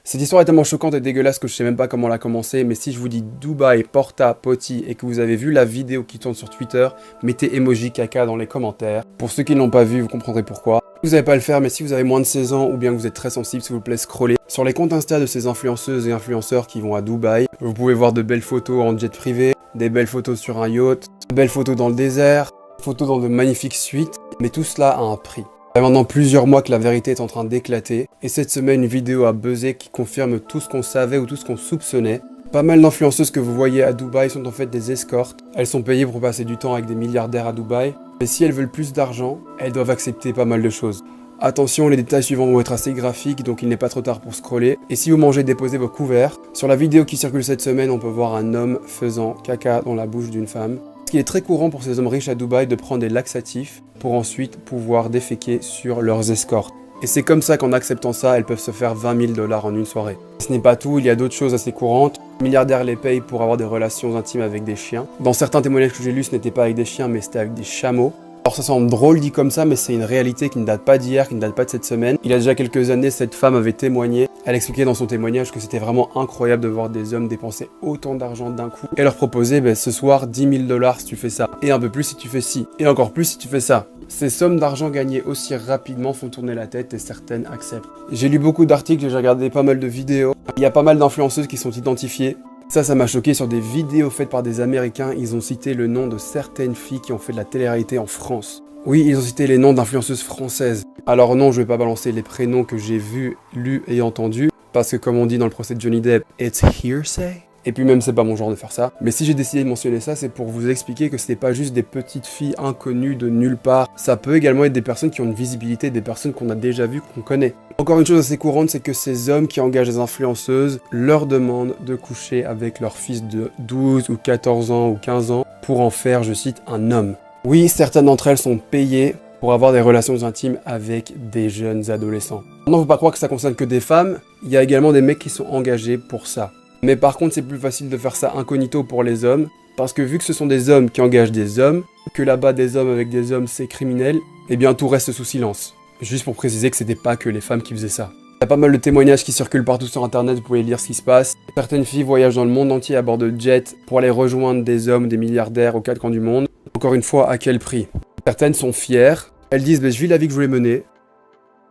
Cette histoire est tellement choquante et dégueulasse que je sais même pas comment la commencer, mais si je vous dis Dubaï, Porta, Poti et que vous avez vu la vidéo qui tourne sur Twitter, mettez emoji caca dans les commentaires. Pour ceux qui ne l'ont pas vu, vous comprendrez pourquoi. Vous n'allez pas le faire, mais si vous avez moins de 16 ans ou bien que vous êtes très sensible, s'il vous plaît, scrollez sur les comptes Insta de ces influenceuses et influenceurs qui vont à Dubaï. Vous pouvez voir de belles photos en jet privé, des belles photos sur un yacht, de belles photos dans le désert, photos dans de magnifiques suites, mais tout cela a un prix. Ça fait maintenant plusieurs mois que la vérité est en train d'éclater, et cette semaine, une vidéo a buzzé qui confirme tout ce qu'on savait ou tout ce qu'on soupçonnait. Pas mal d'influenceuses que vous voyez à Dubaï sont en fait des escortes. Elles sont payées pour passer du temps avec des milliardaires à Dubaï, mais si elles veulent plus d'argent, elles doivent accepter pas mal de choses. Attention, les détails suivants vont être assez graphiques, donc il n'est pas trop tard pour scroller. Et si vous mangez, déposez vos couverts. Sur la vidéo qui circule cette semaine, on peut voir un homme faisant caca dans la bouche d'une femme. Ce qui est très courant pour ces hommes riches à Dubaï de prendre des laxatifs pour ensuite pouvoir déféquer sur leurs escortes. Et c'est comme ça qu'en acceptant ça, elles peuvent se faire 20 000 $ en une soirée. Ce n'est pas tout, il y a d'autres choses assez courantes. Les milliardaires les payent pour avoir des relations intimes avec des chiens. Dans certains témoignages que j'ai lus, ce n'était pas avec des chiens, mais c'était avec des chameaux. Alors ça semble drôle dit comme ça, mais c'est une réalité qui ne date pas d'hier, qui ne date pas de cette semaine. Il y a déjà quelques années, cette femme avait témoigné. Elle expliquait dans son témoignage que c'était vraiment incroyable de voir des hommes dépenser autant d'argent d'un coup. Et leur proposer, ce soir, 10 000 $ si tu fais ça. Et un peu plus si tu fais ci. Et encore plus si tu fais ça. Ces sommes d'argent gagnées aussi rapidement font tourner la tête et certaines acceptent. J'ai lu beaucoup d'articles, j'ai regardé pas mal de vidéos. Il y a pas mal d'influenceuses qui sont identifiées. Ça m'a choqué, sur des vidéos faites par des Américains, ils ont cité le nom de certaines filles qui ont fait de la télé-réalité en France. Oui, ils ont cité les noms d'influenceuses françaises. Alors non, je vais pas balancer les prénoms que j'ai vus, lus et entendus, parce que comme on dit dans le procès de Johnny Depp, it's hearsay. Et puis même c'est pas mon genre de faire ça. Mais si j'ai décidé de mentionner ça, c'est pour vous expliquer que c'est pas juste des petites filles inconnues de nulle part. Ça peut également être des personnes qui ont une visibilité, des personnes qu'on a déjà vues, qu'on connaît. Encore une chose assez courante, c'est que ces hommes qui engagent des influenceuses leur demandent de coucher avec leur fils de 12 ou 14 ans ou 15 ans pour en faire, je cite, un homme. Oui, certaines d'entre elles sont payées pour avoir des relations intimes avec des jeunes adolescents. Non, faut pas croire que ça concerne que des femmes, il y a également des mecs qui sont engagés pour ça. Mais par contre, c'est plus facile de faire ça incognito pour les hommes, parce que vu que ce sont des hommes qui engagent des hommes, que là-bas des hommes avec des hommes c'est criminel, eh bien tout reste sous silence. Juste pour préciser que c'était pas que les femmes qui faisaient ça. Il y a pas mal de témoignages qui circulent partout sur internet, vous pouvez lire ce qui se passe. Certaines filles voyagent dans le monde entier à bord de jets pour aller rejoindre des hommes, des milliardaires aux quatre coins du monde. Encore une fois, à quel prix? Certaines sont fières, elles disent je vis la vie que je voulais mener,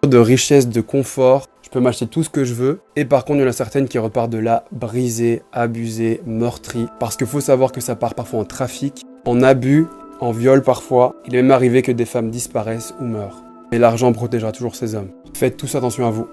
de richesse, de confort, je peux m'acheter tout ce que je veux. Et par contre, il y en a certaines qui repartent de là brisées, abusées, meurtries. Parce qu'il faut savoir que ça part parfois en trafic, en abus, en viol parfois. Il est même arrivé que des femmes disparaissent ou meurent. Mais l'argent protégera toujours ces hommes. Faites tous attention à vous.